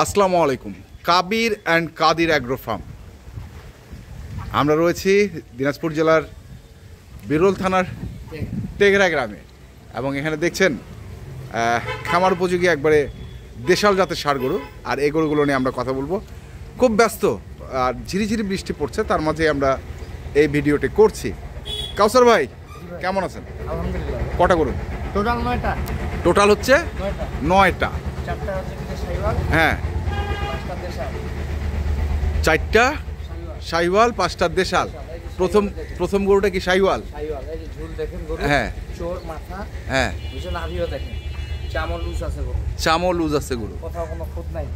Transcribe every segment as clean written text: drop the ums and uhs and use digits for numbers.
আসসালামু আলাইকুম। Kabir and Kadir agro farm. আমরা রয়েছি দিনাজপুর জেলার বিরল থানার টেগরা গ্রামে, এবং এখানে দেখছেন খামার উপযোগী একবারে দেশাল জাতের ষাঁড় গরু। আর এই গরুগুলো নিয়ে আমরা কথা বলবো। খুব ব্যস্ত আর ঝিরিঝিরি বৃষ্টি পড়ছে, তার মাঝে আমরা এই ভিডিওটি করছি। কাউসার ভাই কেমন আছেন? আলহামদুলিল্লাহ। কটা গরু টোটাল 9টা। টোটাল হচ্ছে 9টা। 4টা হচ্ছে শাহিওয়াল, হ্যাঁ, 5টা দেশাল। 4টা শাহিওয়াল, 5টা দেশাল। প্রথম গরুটা কি শাহিওয়াল? শাহিওয়াল, এই যে ঝুল দেখেন গরু, হ্যাঁ, চোর মাথা, হ্যাঁ, নিচে নাভিও দেখেন, চামড় লুজ আছে গরু, চামও লুজ আছে গরু, কোথাও কোনো খুঁত নাই,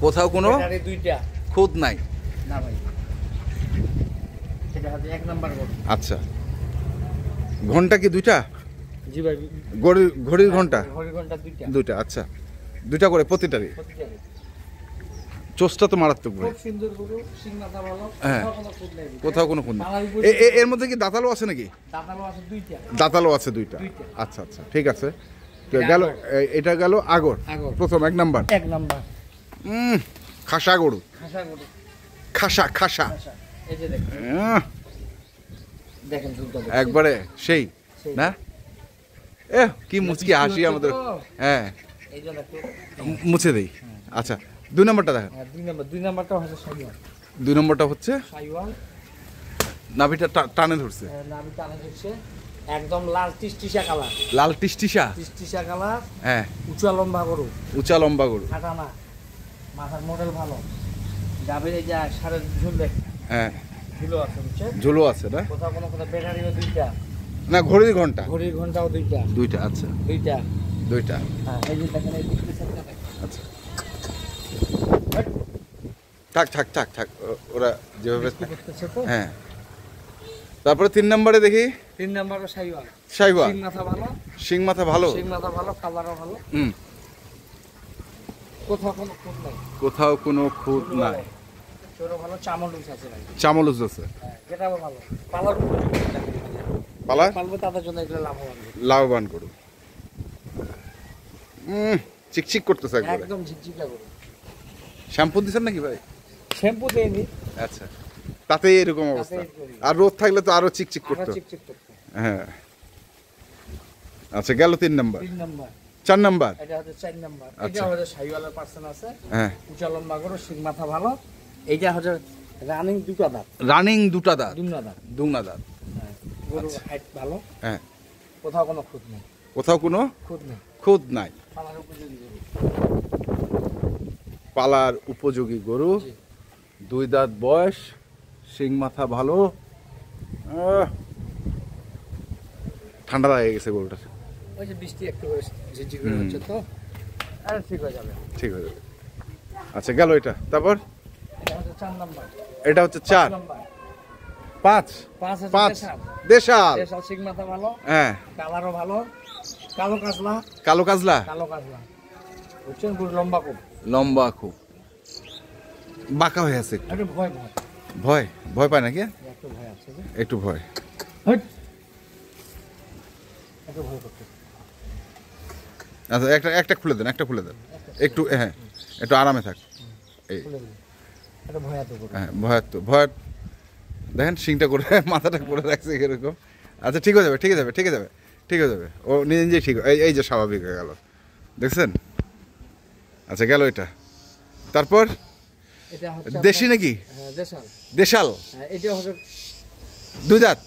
কোথাও কোনো ব্যাটারি 2টা খুদ নাই। না ভাই, এটা হচ্ছে 1 নাম্বার গরু। আচ্ছা, ঘন্টা কি 2টা? জি ভাই, ঘড়ির ঘন্টা ঘড়ি ঘন্টা 2টা। 2টা। আচ্ছা, 2টা করে প্রতিটারই। প্রতিটারে চোষটা তো মারাত্মক ভাই। খুব সুন্দর গরু, সিং মাথা ভালো, হ্যাঁ। কোথাও কোনো খুঁত নাই। কোথাও কোনো খুদ নেই। পালার উপরে এর মধ্যে কি দাঁতালো আছে নাকি? দাঁতালো আছে 2টা। দাঁতালো আছে 2টা। দুইটা। আচ্ছা আচ্ছা, ঠিক আছে। তো এটা গেল, আগর। এটা গেল আগর, আগর। প্রথম 1 নাম্বার। 1 নাম্বার খাসা গরু, খাসা গরু, খাসা খাসা। খাসা। এই যে দেখেন, আহ, দেখেন ঝুলটা দেখেন। একবারে সেই সেই। না? কি মুচকি হাসি আমাদের। হ্যাঁ, এই জন্য একটু মুছে দেই। আচ্ছা, 2 নাম্বারটা দেখেন। 2 নাম্বারটা হচ্ছে শাহিওয়াল। 2 নম্বরটা হচ্ছে শাহিওয়াল, নাভিটা টানে ধরছে, নাভি টানে হচ্ছে একদম লাল টিসটিসা কালার, লাল টিসটিসা। টিসটিসা কালার, হ্যাঁ, উঁচা লম্বা গরু, উঁচা লম্বা গরু। কাটা না, মাথার মডেল ভালো, গাভীর এই যে সাড়ে ঝুল দেখ, হ্যাঁ, ঝুলো আছে বুঝছে, ঝুলো আছে না? কোথাও ব্যাটারিও 2টা, না, ঘড়ির ঘন্টা ঘড়ির ঘন্টাও 2টা, 2টা। আচ্ছা, 2টা। 2টা। হ্যাঁ, এই যে দেখেন এই টিসটিসাটা দেখেন। আচ্ছা, থাক থাক থাক থাক, ওরা যেভাবে। কি করতেছে তো? হ্যাঁ, তারপরে 3 নম্বরে দেখি 3 নাম্বার শাহিওয়াল, শাহিওয়াল। সিং মাথা ভালো, শিং মাথা ভালো। সিং মাথা ভালো, কালারও ভালো, হুম, কোথাও কোনো খুঁত নাই, কোথাও কোনো খুদ নাই। চোরও ভালো, চামড় লুজ আছে ভাই। চামলুজ আছে। হ্যাঁ, যেটাও ভালো, পালার উপযোগী দেখেন। পালা পালবে তাদের জন্য এগুলো লাভবান হবে। লাভবান গরু। চিকচিক করতেছে একবারে। একদম ঝিকঝিকা গরু। শ্যাম্পু দিছেন নাকি ভাই? শ্যাম্পু দেয়নি, আচ্ছা, তাতেই এরকম অবস্থা। আর রোদ থাকলে তো আরো চিকচিক আরো করতো। চিকচিক করতো। হ্যাঁ, আচ্ছা, গেল 3 নাম্বার। 3 number, 4 number. এটা হচ্ছে 4 নাম্বার। আচ্ছা। এটা হচ্ছে শাহিওয়ালের পার্সেন্ট আছে, হ্যাঁ, উঁচা লম্বা গরু, সিং মাথা ভালো। এইটা হচ্ছে রানিং 2টা দাঁত, রানিং 2টা দাঁত, 2 দাঁত। দুংনা দাঁত। হ্যাঁ, গরু হাইট ভালো, হ্যাঁ, কোথাও কোনো খুঁত নেই, কোথাও কোনো খুঁত নেই, খুদ নাই। পালার উপযোগী গরু। পালার উপযোগী গরু, জি। 2 দাঁত বয়স, শিং মাথা ভালো। ঠান্ডা লাগে গেছে গরুটা। ওই যে বৃষ্টি একটু করে ঝিঝি করে হচ্ছে তো, আর ঠিক হয়ে যাবে। ঠিক হয়ে যাবে। আচ্ছা, গেল এটা। তারপর এটা হচ্ছে 4 নাম্বার। এটা হচ্ছে 4। 5 5 আছে 5 দেশাল। দেশাল। দেশাল সিং মাথা ভালো, হ্যাঁ, কালারও ভালো, কালো কাজলা, কালো কাজলা। কালো কাজলা বুঝছেন, গরু লম্বা খুব, লম্বা খুব, বাঁকা হয়ে আছে একটু। একটু ভয় ভয় ভয় ভয় পায় নাকি? একটু ভয় আছে যে, একটু ভয়। হট, একটু ভয় করতে। আচ্ছা, একটা খুলে দেন, একটা খুলে দেন একটু। হ্যাঁ, একটু আরামে থাক। এই, খুলে দিন, একটু ভয় আছে গরু। হ্যাঁ, ভয় তো ভয়। দেখেন শিংটা করে মাথাটা করে রাখছে এরকম। আচ্ছা, ঠিক হয়ে যাবে, ঠিক হয়ে যাবে, ঠিক হয়ে যাবে, ঠিক হয়ে যাবে। ও নিজে নিজেই ঠিক এই যে স্বাভাবিক হয়ে গেল, দেখছেন? আচ্ছা, গেল এটা। তারপর এটা হচ্ছে দেশি নাকি? হ্যাঁ, দেশাল। দেশাল। হ্যাঁ, এটা হচ্ছে 2 দাঁত।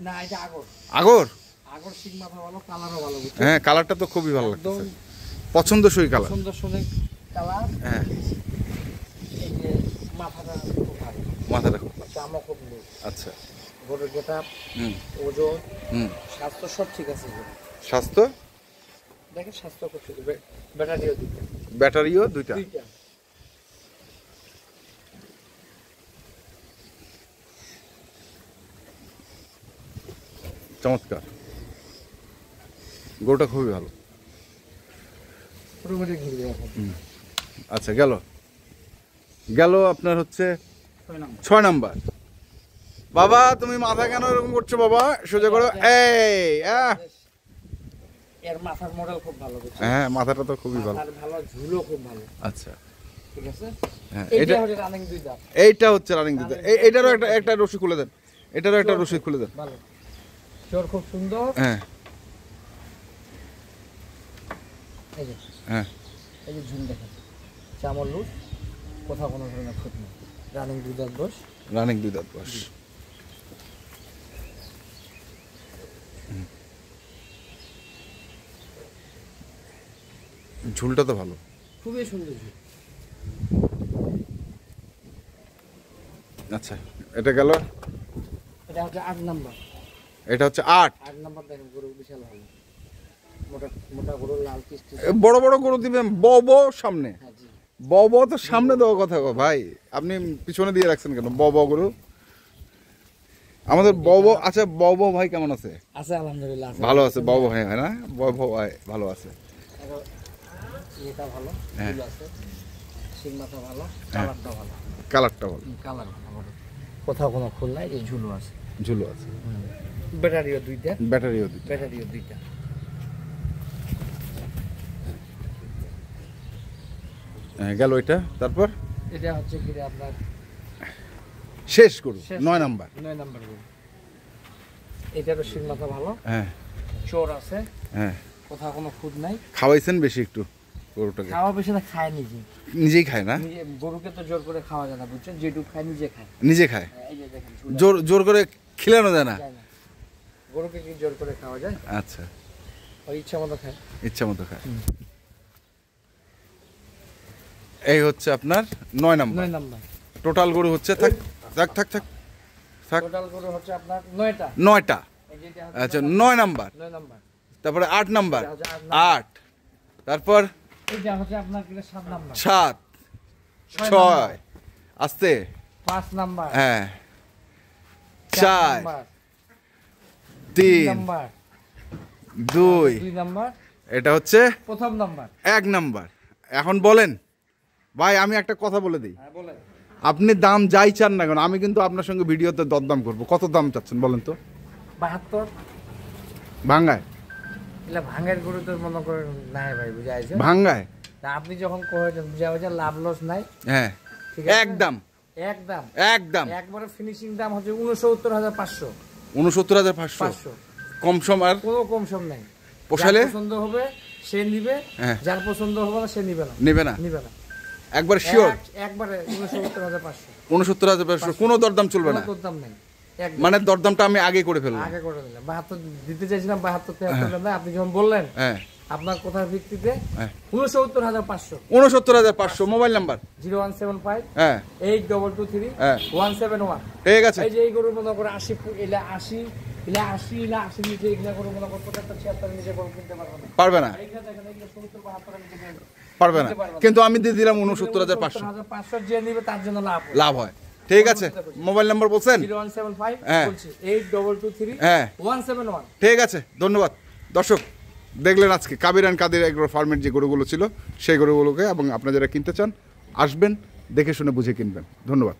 না, এটা আগর, আগর। আগর সিং মাথা ভালো, কালারও ভালো বুঝছেন, হ্যাঁ, কালারটা তো খুবই ভালো একদম লাগছে, পছন্দসই কালার। সুন্দর সুন্দর কালার। হ্যাঁ, এই যে মাথাটা খুব ভালো, মাথাটা খুব। চামও খুব নেই, আচ্ছা, গরুর গেটা, হুম ওজন, হুম। স্বাস্থ্য সব ঠিক আছে গরু। স্বাস্থ্য, দেখেন স্বাস্থ্য করতে ব্যাটারিও 2টা, ব্যাটারিও 2টা। 2টা। চমৎকার, গরুটা খুবই ভালো। রুমেটে ঘুরবে এখন। আচ্ছা, গেল গেল আপনার হচ্ছে 6 নাম্বার। বাবা, তুমি মাথা কেন এরকম করছো বাবা? সোজা করো। এই, এর মাথার মডেল খুব ভালো বুঝছেন? হ্যাঁ, মাথাটা তো খুবই ভালো। মাথার ভালো, ঝুলও খুব ভালো। আচ্ছা, ঠিক আছে। হ্যাঁ, এটা হচ্ছে রানিং দুই দাঁত। এইটা হচ্ছে রানিং দুধ। এটারও একটা রশি খুলে দেন, এটারও একটা রশি খুলে দেন। ভালো, চোর খুব সুন্দর। হ্যাঁ এই যে হ্যাঁ, এই যে ঝুল দেখেন, চামড় লুজ, কোথাও কোনো ধরনের খুঁত নেই, রানিং দুই দাঁত বয়স। রানিং দুই দাঁত বয়স। ঝুলটা তো ভালো, খুবই সুন্দর ঝুল। আচ্ছা এটা গেল, এটা হচ্ছে 8 নাম্বার। এটা হচ্ছে 8 নাম্বার দেখেন, গরু বিশাল ভালো, মোটা মোটা গরু, লাল কিস্তি। বড় বড় গরু দিবেন, ব সামনে, হ্যাঁ জি, ব তো সামনে দেওয়ার কথা গো ভাই, আপনি পিছনে দিয়ে রাখছেন কেন? ব গরু আমাদের আচ্ছা ভাই কেমন আছে? আছে আলহামদুলিল্লাহ, আছে ভালো আছে ভাই, হয় না? ভাই ভালো আছে। এটা ভালো, হ্যাঁ। ঝুল আছে, শিং মাথা ভালো, কালারটা ভালো, কালারটা ভালো, কালার ভালো, কোথাও কোনো ফুল নাই, এই ঝুলও আছে, ঝুলো আছে, ব্যাটারিও দুইটা, ব্যাটারিও দিতে। ব্যাটারিও দুইটা। হ্যাঁ গেল এটা, তারপর এটা হচ্ছে কি আপনার শেষ করু শেষ 9 নাম্বার। 9 নাম্বার গরু। এটারও শিং মাথা ভালো, হ্যাঁ চোর আছে, হ্যাঁ, কোথাও কোনো খুদ নাই। খাওয়াইছেন বেশি একটু গরুটাকে? খাওয়া বেশি না, খায় নিজে, নিজেই খায় না? নিজে গরুকে তো জোর করে খাওয়া যায় না, বুঝছেন, যেটুকু খায় নিজে খায়। নিজে খায়, এই যে দেখেন ঝুল জোর করে খিলানো যায় না? যায় না। গরুকে কি জোর করে খাওয়া যায়? আচ্ছা, ওই ইচ্ছা মতো খায়। ইচ্ছা মতো খায়। এই হচ্ছে আপনার 9 নাম্বার। 9 নাম্বার টোটাল গরু হচ্ছে থাক থাক থাক থাক থাক টোটাল গরু হচ্ছে আপনার 9টা। 9টা। এই যে এটা হচ্ছে আচ্ছা 9 নাম্বার, 9 নাম্বার। তারপরে 8 নাম্বার, এটা হচ্ছে 8 8, তারপর এইটা হচ্ছে আপনার কি 7 নাম্বার, 7, 6 6 আস্তে, 5 নাম্বার, হ্যাঁ 4 4, নাম্বার, 3, নাম্বার, 2, 2 নাম্বার, এটা হচ্ছে প্রথম নাম্বার। 1 নাম্বার। এখন বলেন ভাই, আমি একটা কথা বলে দিই, হ্যাঁ বলেন। আপনি দাম যাই চান না কেন, আমি কিন্তু আপনার সঙ্গে ভিডিওতে দরদাম করবো। কত দাম চাচ্ছেন বলেন তো? 72। ভাঙ্গায়? এলা ভাঙের গরু তো মনে করেন নাই ভাই, বুঝাইছে। ভাঙ্গায়? তা আপনি যখন কহেছেন বুঝা হয়েছে, লাভ লস নাই। হ্যাঁ ঠিক আছে, একদম একদম একদম। একবারে ফিনিশিং দাম হচ্ছে 69,500। 69,500। কম সম আর কোনো কম সম নাই। পোষালে যার পছন্দ হবে সে নিবে, হ্যাঁ। যার পছন্দ হবে না সে নিবে না, নেবে না? নিবে না। একবার শিওর? একবারে 69,500। 69,500, কোনো দরদাম চলবে না? কোনো দাম নাই, একদম। মানে দরদামটা আমি আগে করে ফেললাম? আগে করে দিলাম। 72 দিতে চাইছিলাম, 72 না, আপনি যখন বললেন হ্যাঁ আপনার কথার ভিত্তিতে হ্যাঁ, 69,500। 69,500। Mobile number? 0175 হ্যাঁ 8223 হ্যাঁ 171। ঠিক আছে। এই যে এই গরু মনে করে 80 এলা 80 এলা 80 এলা 80 নিচে এগুলা গরু মনে করে 75 76 নিচে গরু কিনতে পারবে না। পারবে না? আর এগুলা দেখেন, এগুলা 70 72 নিচে পারবে না, কিন্তু আমি দিয়ে দিলাম 69,500। 69,500 যে নিবে তার জন্য লাভ হয়। লাভ হয়। ঠিক আছে, মোবাইল নাম্বার বলছেন? 0175 হ্যাঁ। বলছি 8223 হ্যাঁ 171। ঠিক আছে, ধন্যবাদ। দর্শক দেখলেন আজকে কাবির অ্যান্ড কাদের এগ্রো ফার্মের যে গরুগুলো ছিল সেই গরুগুলোকে, এবং আপনারা যারা কিনতে চান আসবেন, দেখে শুনে বুঝে কিনবেন। ধন্যবাদ।